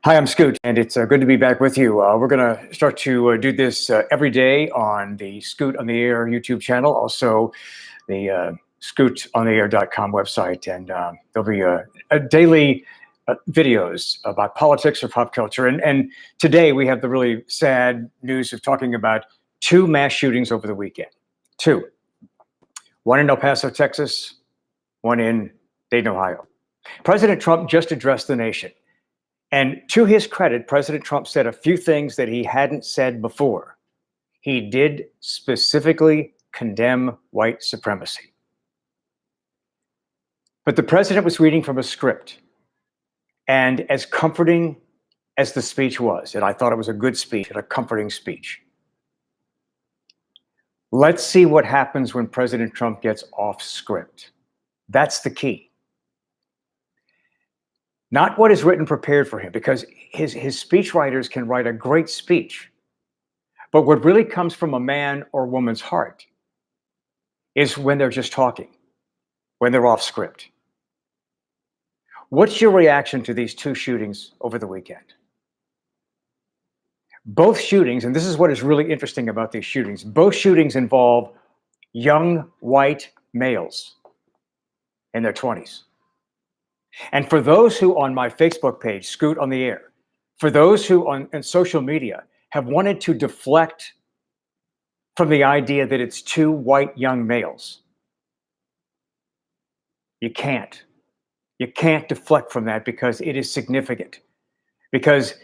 Hi, I'm Scoot, and it's good to be back with you. We're going to start to do this every day on the Scoot on the Air YouTube channel, also the scootontheair.com website, and there'll be a daily videos about politics or pop culture. And today we have the really sad news of talking about two mass shootings over the weekend. Two. One in El Paso, Texas, one in Dayton, Ohio. President Trump just addressed the nation. And to his credit, President Trump said a few things that he hadn't said before. He did specifically condemn white supremacy. But the president was reading from a script. And as comforting as the speech was, and I thought it was a good speech and a comforting speech, let's see what happens when President Trump gets off script. That's the key. Not what is written prepared for him, because his speech writers can write a great speech. But what really comes from a man or woman's heart is when they're just talking, when they're off script. What's your reaction to these two shootings over the weekend? Both shootings, and this is what is really interesting about these shootings, both shootings involve young white males in their 20s. And for those who on my Facebook page, Scoot on the Air, for those who on social media have wanted to deflect from the idea that it's two white young males, you can't. You can't deflect from that because it is significant. Because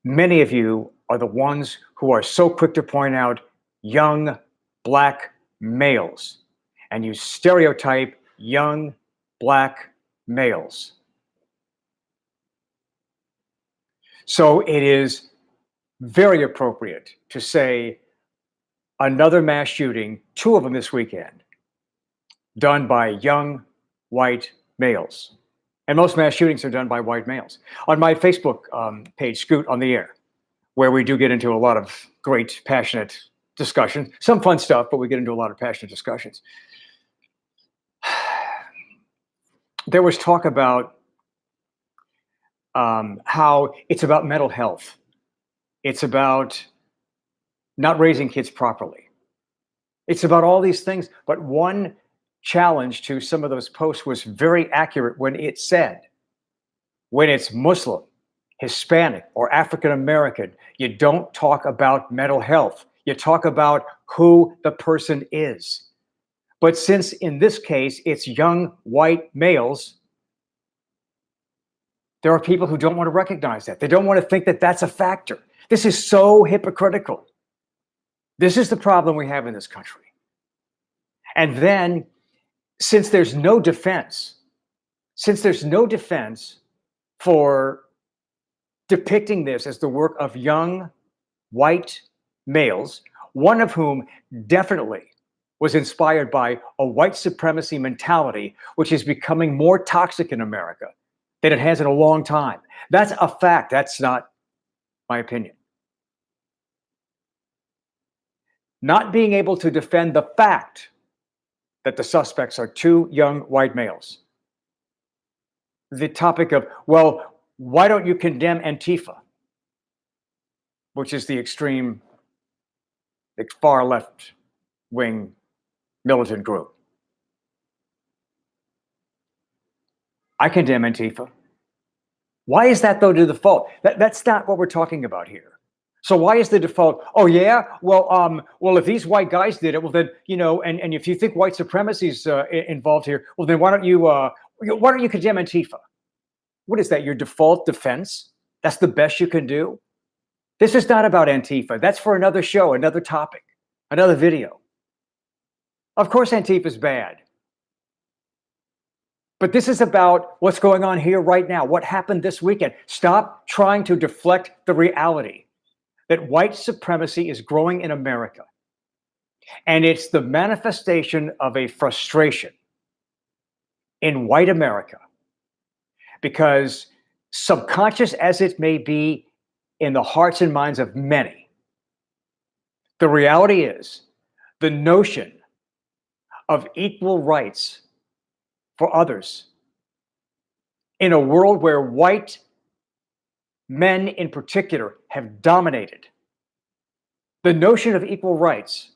many of you are the ones who are so quick to point out young black males, and you stereotype young black males. So it is very appropriate to say another mass shooting, two of them this weekend, done by young white males. And most mass shootings are done by white males. On my Facebook page, Scoot on the Air, where we do get into a lot of great, passionate discussion, some fun stuff, but we get into a lot of passionate discussions. There was talk about how it's about mental health. It's about not raising kids properly. It's about all these things. But one challenge to some of those posts was very accurate when it said, when it's Muslim, Hispanic, or African American, you don't talk about mental health. You talk about who the person is. But since in this case, it's young white males, there are people who don't want to recognize that. They don't want to think that that's a factor. This is so hypocritical. This is the problem we have in this country. And then, since there's no defense for depicting this as the work of young white males, one of whom definitely was inspired by a white supremacy mentality, which is becoming more toxic in America than it has in a long time. That's a fact. That's not my opinion. Not being able to defend the fact that the suspects are two young white males. The topic of, well, why don't you condemn Antifa, which is the extreme, the far left wing militant group. I condemn Antifa. Why is that, though, the default? That's not what we're talking about here. So why is the default, oh, yeah? Well, if these white guys did it, well, then, and if you think white supremacy is involved here, well, then why don't you condemn Antifa? What is that, your default defense? That's the best you can do? This is not about Antifa. That's for another show, another topic, another video. Of course, Antifa is bad. But this is about what's going on here right now, what happened this weekend. Stop trying to deflect the reality that white supremacy is growing in America. And it's the manifestation of a frustration in white America. Because subconscious as it may be in the hearts and minds of many, the reality is the notion of equal rights for others in a world where white men in particular, have dominated. The notion of equal rights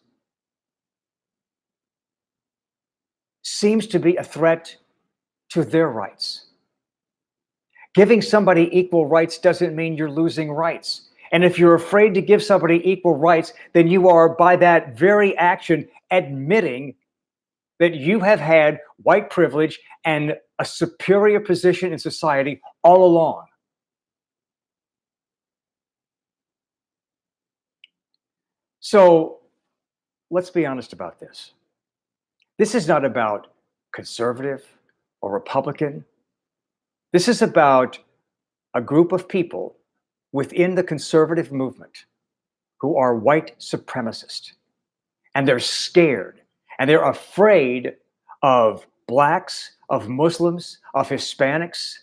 seems to be a threat to their rights. Giving somebody equal rights doesn't mean you're losing rights. And if you're afraid to give somebody equal rights, then you are, by that very action, admitting that you have had white privilege and a superior position in society all along. So let's be honest about this. This is not about conservative or Republican. This is about a group of people within the conservative movement who are white supremacist. And they're scared and they're afraid of blacks, of Muslims, of Hispanics,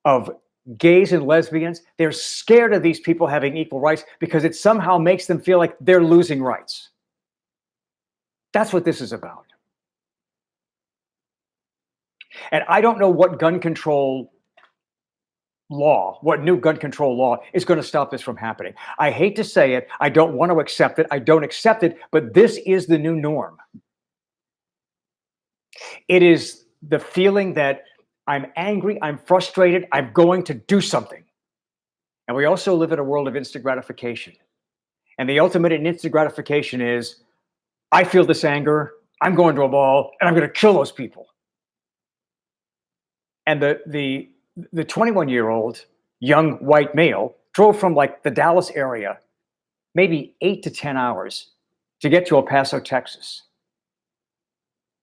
of gays and lesbians. They're scared of these people having equal rights because it somehow makes them feel like they're losing rights. That's what this is about. And I don't know what gun control law, what new gun control law is going to stop this from happening. I hate to say it. I don't want to accept it. I don't accept it, but this is the new norm. It is the feeling that I'm angry, I'm frustrated, I'm going to do something. And we also live in a world of instant gratification. And the ultimate in instant gratification is, I feel this anger, I'm going to a mall, and I'm going to kill those people. And the 21-year-old young white male drove from like the Dallas area, maybe 8 to 10 hours to get to El Paso, Texas,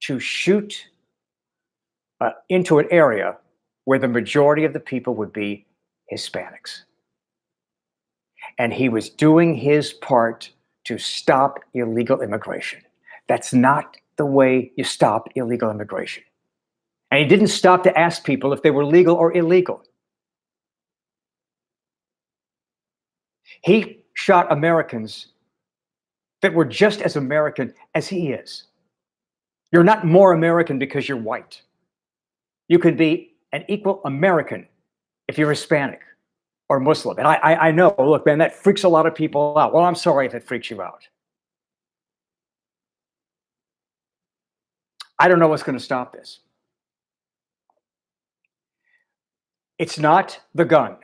to shoot into an area where the majority of the people would be Hispanics. And he was doing his part to stop illegal immigration. That's not the way you stop illegal immigration. And he didn't stop to ask people if they were legal or illegal. He shot Americans that were just as American as he is. You're not more American because you're white. You can be an equal American if you're Hispanic or Muslim. And I know, look, man, that freaks a lot of people out. Well, I'm sorry if it freaks you out. I don't know what's going to stop this. It's not the gun.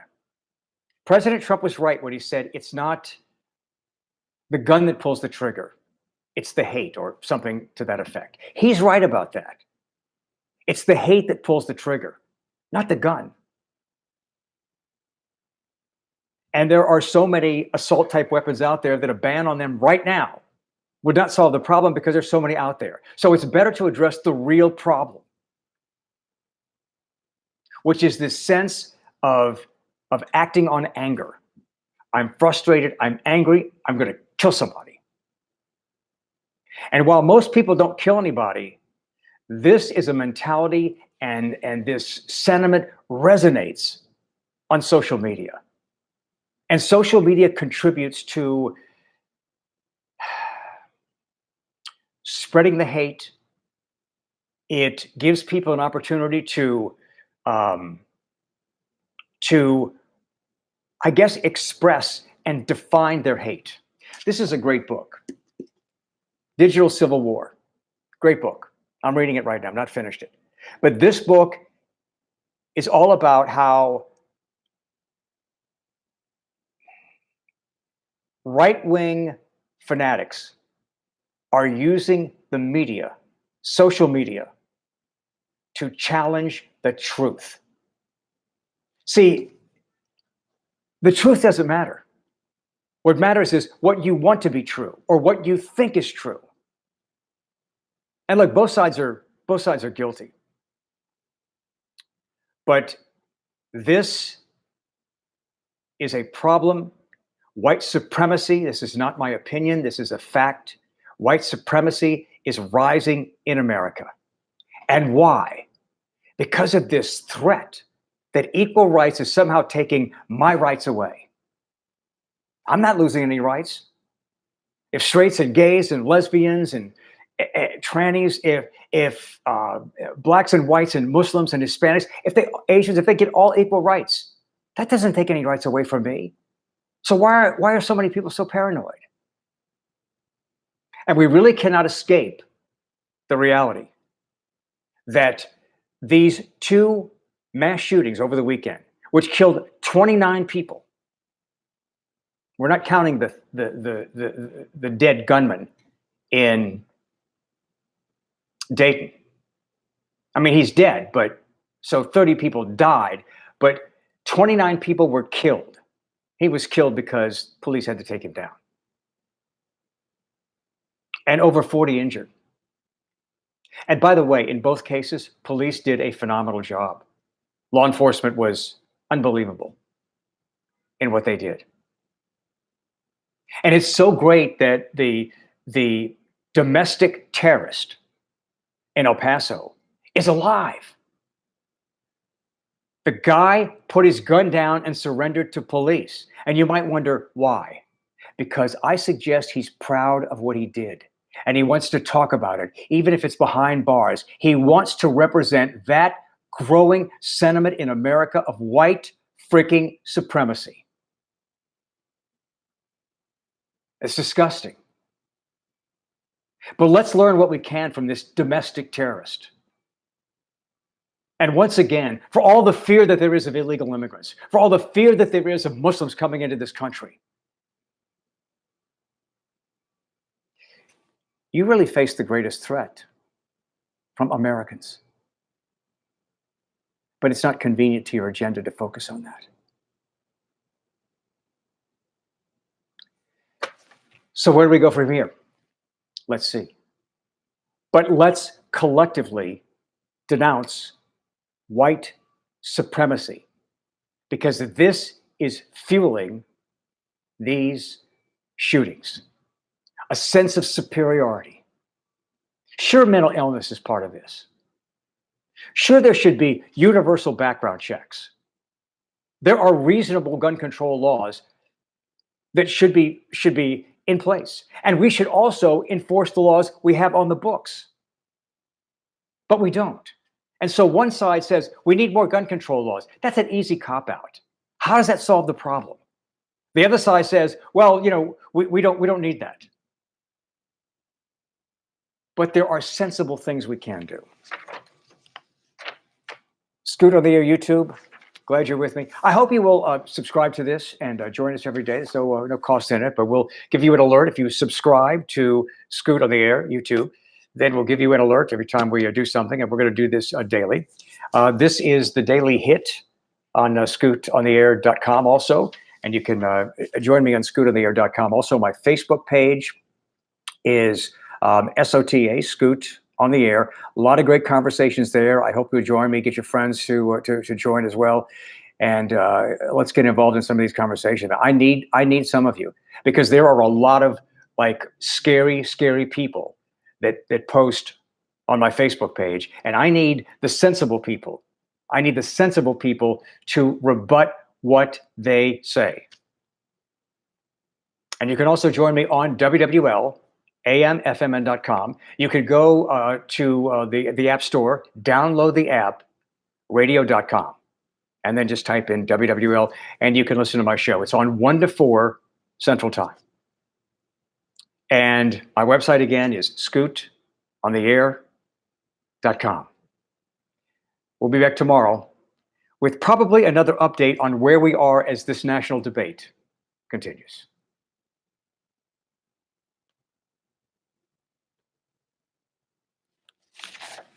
President Trump was right when he said it's not the gun that pulls the trigger. It's the hate or something to that effect. He's right about that. It's the hate that pulls the trigger, not the gun. And there are so many assault type weapons out there that a ban on them right now would not solve the problem because there's so many out there. So it's better to address the real problem, which is this sense of acting on anger. I'm frustrated, I'm angry, I'm going to kill somebody. And while most people don't kill anybody, this is a mentality and this sentiment resonates on social media. And social media contributes to spreading the hate. It gives people an opportunity to I guess, express and define their hate. This is a great book, Digital Civil War. Great book. I'm reading it right now. I'm not finished it. But this book is all about how right-wing fanatics are using the media, social media, to challenge the truth. See, the truth doesn't matter. What matters is what you want to be true or what you think is true. And look, both sides are guilty. But this is a problem. White supremacy, this is not my opinion, this is a fact. White supremacy is rising in America. And why? Because of this threat that equal rights is somehow taking my rights away. I'm not losing any rights. If straights and gays and lesbians and trannies, if blacks and whites and Muslims and Hispanics, if they Asians, if they get all equal rights, That doesn't take any rights away from me. So why are so many people so paranoid? And we really cannot escape the reality that these two mass shootings over the weekend, which killed 29 people, we're not counting the dead gunman in Dayton. I mean, he's dead, but so 30 people died, but 29 people were killed. He was killed because police had to take him down. And over 40 injured. And by the way, in both cases, police did a phenomenal job. Law enforcement was unbelievable in what they did. And it's so great that the domestic terrorist in El Paso is alive. The guy put his gun down and surrendered to police. And you might wonder why. Because I suggest he's proud of what he did. And he wants to talk about it, even if it's behind bars. He wants to represent that growing sentiment in America of white freaking supremacy. It's disgusting. But let's learn what we can from this domestic terrorist. And once again, for all the fear that there is of illegal immigrants, for all the fear that there is of Muslims coming into this country, you really face the greatest threat from Americans. But it's not convenient to your agenda to focus on that. So where do we go from here? Let's see. But let's collectively denounce white supremacy, because this is fueling these shootings. A sense of superiority. Sure, mental illness is part of this. Sure, there should be universal background checks. There are reasonable gun control laws that should be in place. And we should also enforce the laws we have on the books. But we don't. And so one side says, we need more gun control laws. That's an easy cop-out. How does that solve the problem? The other side says, well, you know, we don't need that. But there are sensible things we can do. Scoot on the Air YouTube, glad you're with me. I hope you will subscribe to this and join us every day. There's no cost in it, but we'll give you an alert if you subscribe to Scoot on the Air YouTube. Then we'll give you an alert every time we do something, and we're going to do this daily. This is the daily hit on scootontheair.com also, and you can join me on scootontheair.com. Also, my Facebook page is SOTA, Scoot on the Air. A lot of great conversations there. I hope you'll join me. Get your friends to join as well, and let's get involved in some of these conversations. I need some of you, because there are a lot of like scary people that post on my Facebook page, and I need the sensible people. I need the sensible people to rebut what they say. And you can also join me on WWL. amfmn.com. You could go to the App Store, download the app, radio.com, and then just type in WWL, and you can listen to my show. It's on 1 to 4 Central Time. And my website again is scootontheair.com. We'll be back tomorrow with probably another update on where we are as this national debate continues.